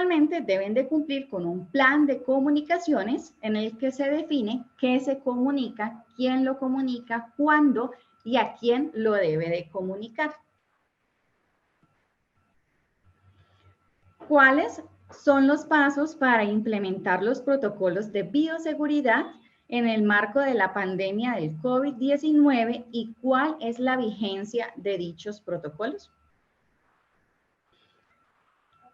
Igualmente deben de cumplir con un plan de comunicaciones en el que se define qué se comunica, quién lo comunica, cuándo y a quién lo debe de comunicar. ¿Cuáles son los pasos para implementar los protocolos de bioseguridad en el marco de la pandemia del COVID-19 y cuál es la vigencia de dichos protocolos?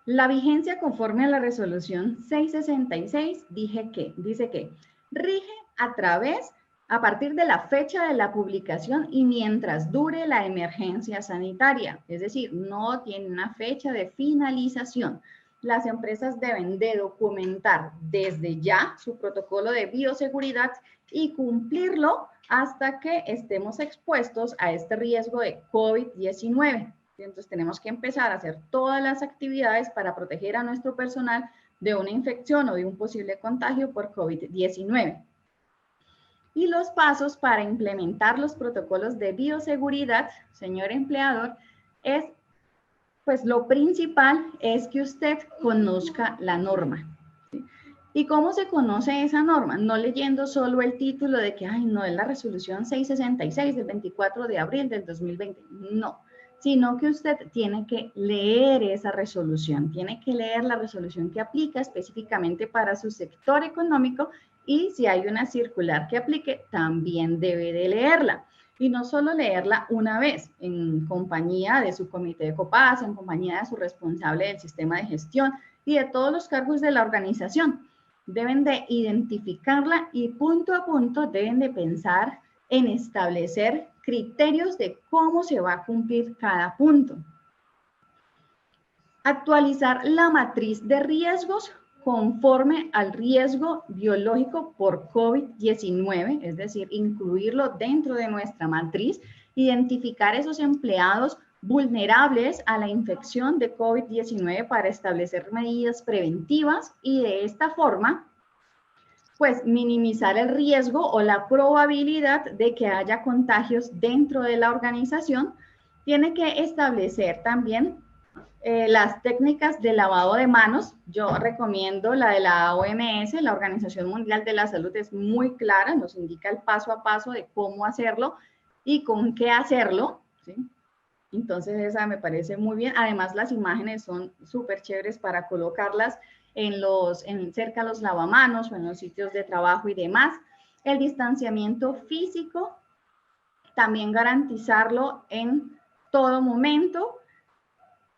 La vigencia conforme a la resolución 666 dice que rige a partir de la fecha de la publicación y mientras dure la emergencia sanitaria, es decir, no tiene una fecha de finalización. Las empresas deben de documentar desde ya su protocolo de bioseguridad y cumplirlo hasta que estemos expuestos a este riesgo de COVID-19. Entonces tenemos que empezar a hacer todas las actividades para proteger a nuestro personal de una infección o de un posible contagio por COVID-19. Y los pasos para implementar los protocolos de bioseguridad, señor empleador, es, pues lo principal es que usted conozca la norma. ¿Sí? ¿Y cómo se conoce esa norma? No leyendo solo el título de que, ay, no, es la resolución 666 del 24 de abril del 2020. No, sino que usted tiene que leer esa resolución, tiene que leer la resolución que aplica específicamente para su sector económico y si hay una circular que aplique, también debe de leerla. Y no solo leerla una vez, en compañía de su comité de COPAS, en compañía de su responsable del sistema de gestión y de todos los cargos de la organización. Deben de identificarla y punto a punto deben de pensar en establecer criterios de cómo se va a cumplir cada punto. Actualizar la matriz de riesgos conforme al riesgo biológico por COVID-19, es decir, incluirlo dentro de nuestra matriz, identificar esos empleados vulnerables a la infección de COVID-19 para establecer medidas preventivas y de esta forma, pues minimizar el riesgo o la probabilidad de que haya contagios dentro de la organización. Tiene que establecer también las técnicas de lavado de manos. Yo recomiendo la de la OMS, la Organización Mundial de la Salud, es muy clara, nos indica el paso a paso de cómo hacerlo y con qué hacerlo, ¿sí? Entonces esa me parece muy bien. Además las imágenes son súper chéveres para colocarlas cerca de los lavamanos o en los sitios de trabajo y demás. El distanciamiento físico, también garantizarlo en todo momento.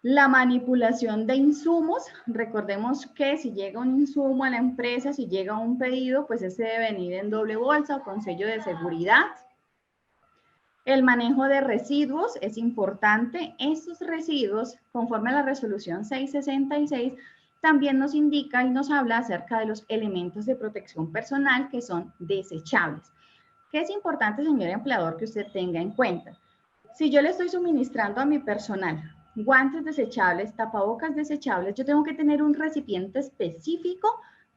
La manipulación de insumos, recordemos que si llega un insumo a la empresa, si llega un pedido, pues ese debe venir en doble bolsa o con sello de seguridad. El manejo de residuos es importante. Estos residuos, conforme a la resolución 666, también nos indica y nos habla acerca de los elementos de protección personal que son desechables. ¿Qué es importante, señor empleador, que usted tenga en cuenta? Si yo le estoy suministrando a mi personal guantes desechables, tapabocas desechables, yo tengo que tener un recipiente específico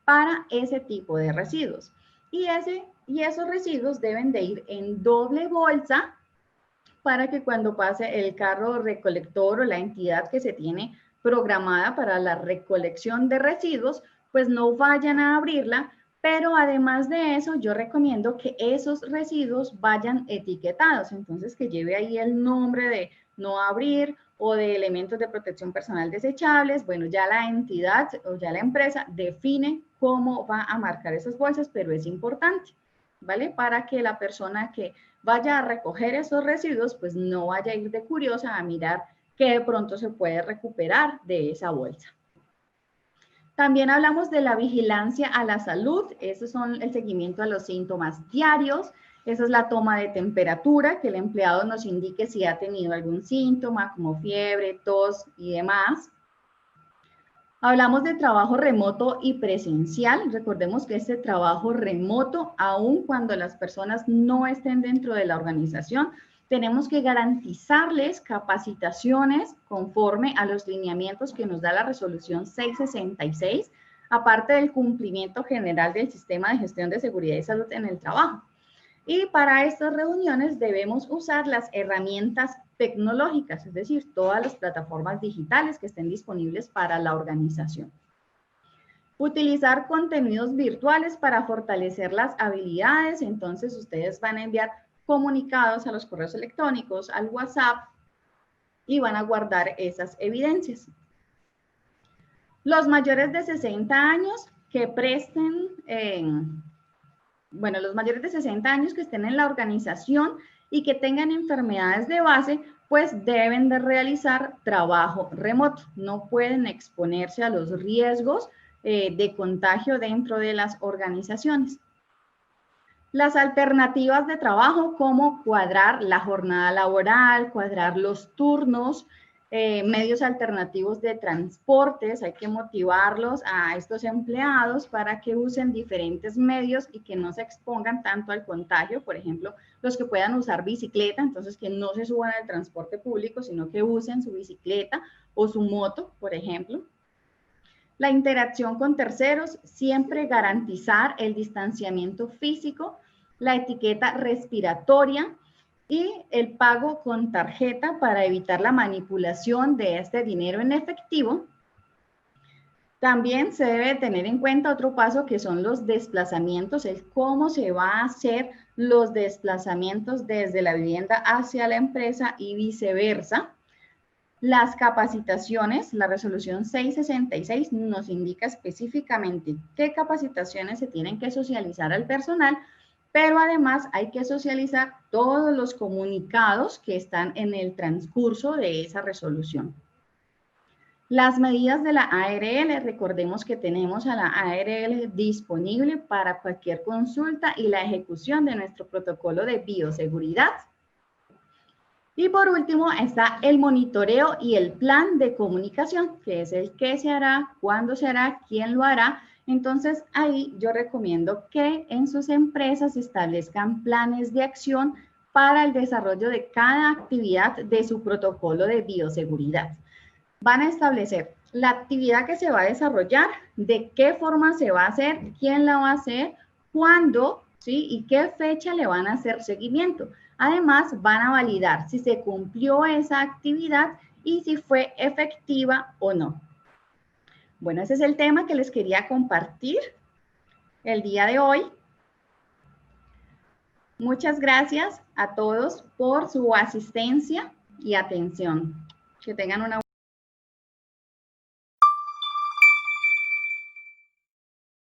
para ese tipo de residuos. Y esos residuos deben de ir en doble bolsa para que cuando pase el carro recolector o la entidad que se tiene programada para la recolección de residuos, pues no vayan a abrirla, pero además de eso, yo recomiendo que esos residuos vayan etiquetados, entonces que lleve ahí el nombre de no abrir o de elementos de protección personal desechables. Bueno, ya la entidad o ya la empresa define cómo va a marcar esas bolsas, pero es importante, ¿vale? Para que la persona que vaya a recoger esos residuos, pues no vaya a ir de curiosa a mirar qué de pronto se puede recuperar de esa bolsa. También hablamos de la vigilancia a la salud, esos son el seguimiento a los síntomas diarios, esa es la toma de temperatura, que el empleado nos indique si ha tenido algún síntoma como fiebre, tos y demás. Hablamos de trabajo remoto y presencial. Recordemos que este trabajo remoto, aun cuando las personas no estén dentro de la organización, tenemos que garantizarles capacitaciones conforme a los lineamientos que nos da la resolución 666, aparte del cumplimiento general del sistema de gestión de seguridad y salud en el trabajo. Y para estas reuniones debemos usar las herramientas tecnológicas, es decir, todas las plataformas digitales que estén disponibles para la organización. Utilizar contenidos virtuales para fortalecer las habilidades. Entonces, ustedes van a enviar comunicados a los correos electrónicos, al WhatsApp, y van a guardar esas evidencias. Los mayores de 60 años que presten, los mayores de 60 años que estén en la organización y que tengan enfermedades de base, pues deben de realizar trabajo remoto. No pueden exponerse a los riesgos de contagio dentro de las organizaciones. Las alternativas de trabajo, como cuadrar la jornada laboral, cuadrar los turnos, medios alternativos de transportes. Hay que motivarlos a estos empleados para que usen diferentes medios y que no se expongan tanto al contagio. Por ejemplo, los que puedan usar bicicleta, entonces que no se suban al transporte público, sino que usen su bicicleta o su moto, por ejemplo. La interacción con terceros, siempre garantizar el distanciamiento físico, la etiqueta respiratoria y el pago con tarjeta para evitar la manipulación de este dinero en efectivo. También se debe tener en cuenta otro paso, que son los desplazamientos, el cómo se va a hacer los desplazamientos desde la vivienda hacia la empresa y viceversa. Las capacitaciones, la resolución 666 nos indica específicamente qué capacitaciones se tienen que socializar al personal, pero además hay que socializar todos los comunicados que están en el transcurso de esa resolución. Las medidas de la ARL, recordemos que tenemos a la ARL disponible para cualquier consulta y la ejecución de nuestro protocolo de bioseguridad. Y por último está el monitoreo y el plan de comunicación, que es el qué se hará, cuándo se hará, quién lo hará. Entonces ahí yo recomiendo que en sus empresas establezcan planes de acción para el desarrollo de cada actividad de su protocolo de bioseguridad. Van a establecer la actividad que se va a desarrollar, de qué forma se va a hacer, quién la va a hacer, cuándo, ¿sí? Y qué fecha le van a hacer seguimiento. Además, van a validar si se cumplió esa actividad y si fue efectiva o no. Bueno, ese es el tema que les quería compartir el día de hoy. Muchas gracias a todos por su asistencia y atención. Que tengan una